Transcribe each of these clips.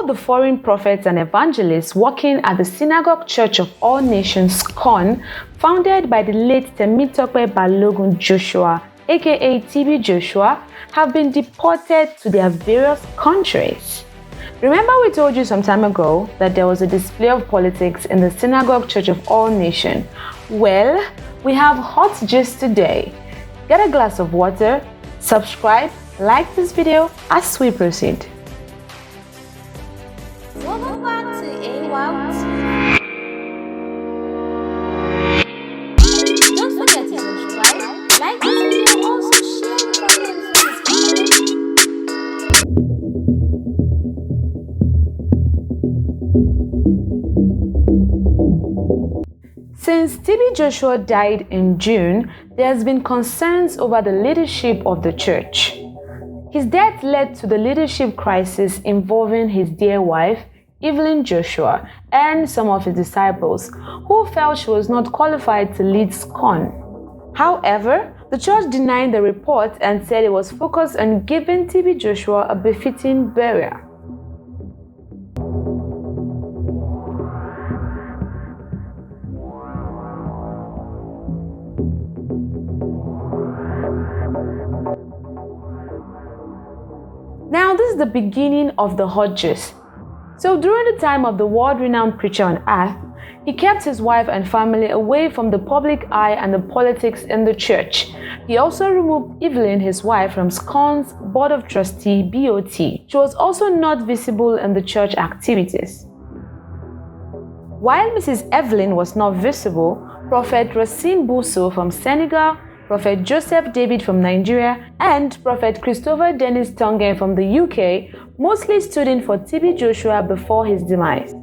all the foreign prophets and evangelists working at the Synagogue Church of All Nations, Scoan, founded by the late Temitope Balogun Joshua, aka TB Joshua, have been deported to their various countries. Remember we told you some time ago that there was a display of politics in the Synagogue Church of All Nations? Well, we have hot gist today. Get a glass of water, subscribe, like this video as we proceed. Welcome back to AWAW TV. Don't forget to subscribe, like this video, also share the comments. Since TB Joshua died in June, there has been concerns over the leadership of the church. His death led to the leadership crisis involving his dear wife, Evelyn Joshua, and some of his disciples, who felt she was not qualified to lead Scoan. However, the church denied the report and said it was focused on giving TB Joshua a befitting burial. Now, this is the beginning of the hot gist. So, during the time of the world-renowned preacher on earth, he kept his wife and family away from the public eye and the politics in the church. He also removed Evelyn, his wife, from Scoan's Board of Trustee (BOT). She was also not visible in the church activities. While Mrs. Evelyn was not visible, Prophet Racine Bousso from Senegal, Prophet Joseph David from Nigeria, and Prophet Christopher Dennis Tongen from the UK mostly stood in for TB Joshua before his demise.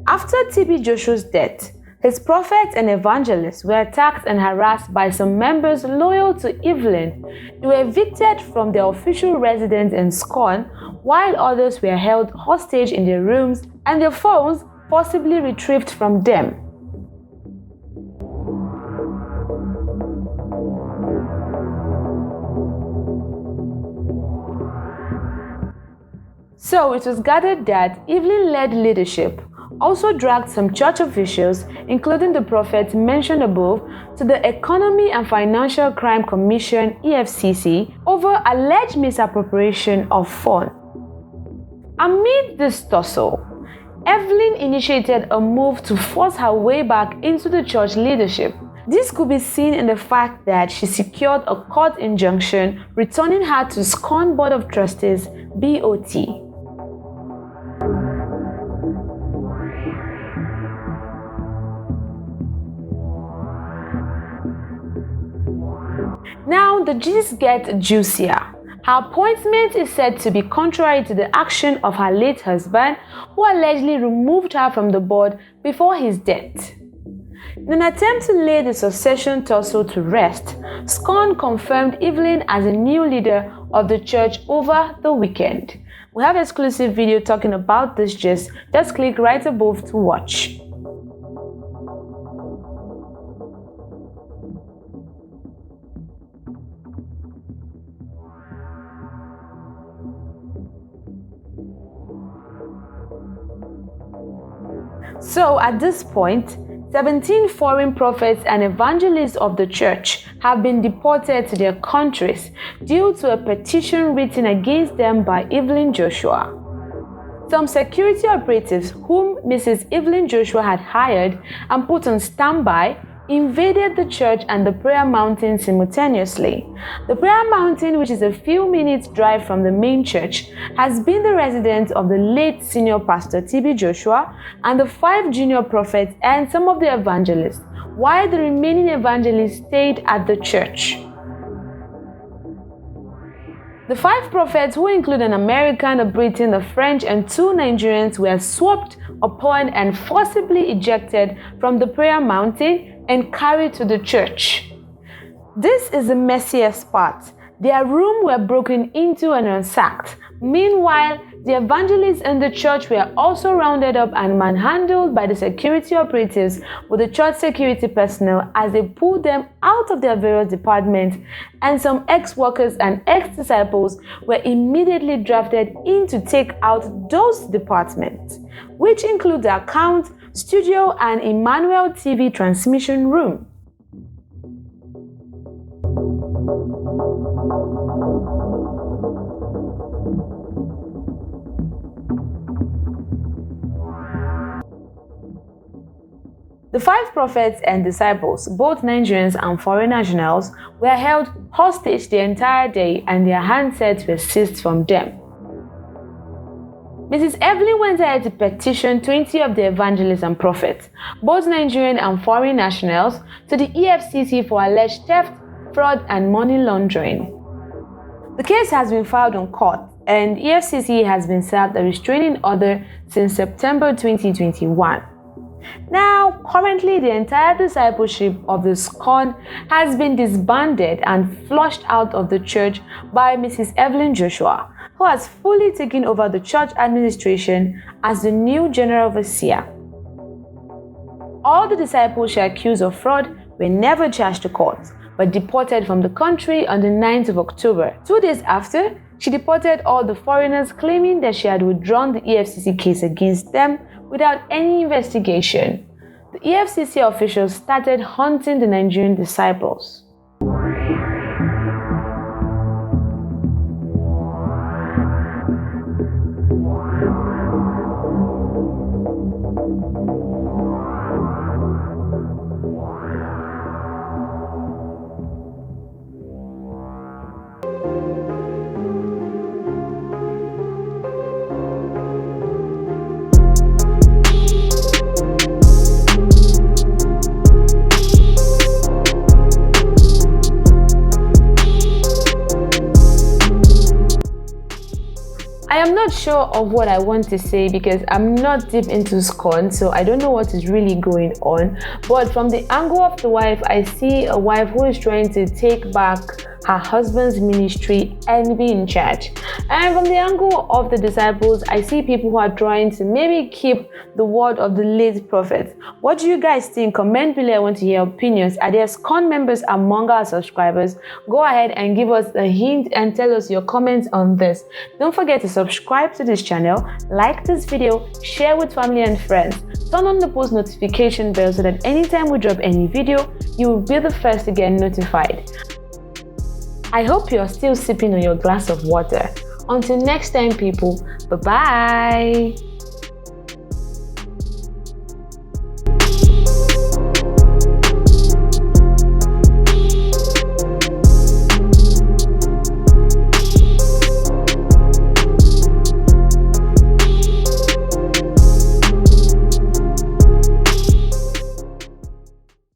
After TB Joshua's death, his prophets and evangelists were attacked and harassed by some members loyal to Evelyn. They were evicted from their official residence in Scoan, while others were held hostage in their rooms and their phones forcibly retrieved from them. So it was gathered that Evelyn-led leadership also dragged some church officials, including the prophets mentioned above, to the Economy and Financial Crime Commission (EFCC) over alleged misappropriation of funds. Amid this tussle, Evelyn initiated a move to force her way back into the church leadership. This could be seen in the fact that she secured a court injunction returning her to Scoan Board of Trustees (BOT). Now, the gist gets juicier. Her appointment is said to be contrary to the action of her late husband, who allegedly removed her from the board before his death. In an attempt to lay the succession tussle to rest, Scoan confirmed Evelyn as a new leader of the church over the weekend. We have an exclusive video talking about this gist. Just click right above to watch. So at this point, 17 foreign prophets and evangelists of the church have been deported to their countries due to a petition written against them by Evelyn Joshua. Some security operatives whom Mrs. Evelyn Joshua had hired and put on standby invaded the church and the prayer mountain simultaneously. The prayer mountain, which is a few minutes drive from the main church, has been the residence of the late senior pastor TB Joshua and the 5 junior prophets and some of the evangelists, while the remaining evangelists stayed at the church. The 5 prophets, who include an American, a Briton, a French, and 2 Nigerians, were swept upon and forcibly ejected from the prayer mountain and carried to the church. This is the messiest part. Their rooms were broken into and ransacked, Meanwhile, the evangelists in the church were also rounded up and manhandled by the security operatives with the church security personnel as they pulled them out of their various departments, and some ex-workers and ex-disciples were immediately drafted in to take out those departments, which include the account, studio, and AWAW TV transmission room. The 5 prophets and disciples, both Nigerians and foreign nationals, were held hostage the entire day and their handsets were seized from them. Mrs. Evelyn went ahead to petition 20 of the evangelists and prophets, both Nigerian and foreign nationals, to the EFCC for alleged theft, fraud, and money laundering. The case has been filed on court, and EFCC has been served a restraining order since September 2021. Now, currently, the entire discipleship of the Scoan has been disbanded and flushed out of the church by Mrs. Evelyn Joshua, who has fully taken over the church administration as the new general overseer. All the disciples she accused of fraud were never charged to court, but deported from the country on the 9th of October. 2 days after, she deported all the foreigners, claiming that she had withdrawn the EFCC case against them without any investigation. The EFCC officials started hunting the Nigerian disciples. I am not sure of what I want to say because I'm not deep into Scoan, so I don't know what is really going on. But from the angle of the wife, I see a wife who is trying to take back her husband's ministry and be in charge. And from the angle of the disciples, I see people who are trying to maybe keep the word of the late prophet. What do you guys think? Comment below. I want to hear opinions. Are there Scoan members among our subscribers? Go ahead and give us a hint and tell us your comments on this. Don't forget to subscribe to this channel, like this video, share with family and friends, turn on the post notification bell so that anytime we drop any video, you will be the first to get notified. I hope you're still sipping on your glass of water. Until next time, people, bye-bye.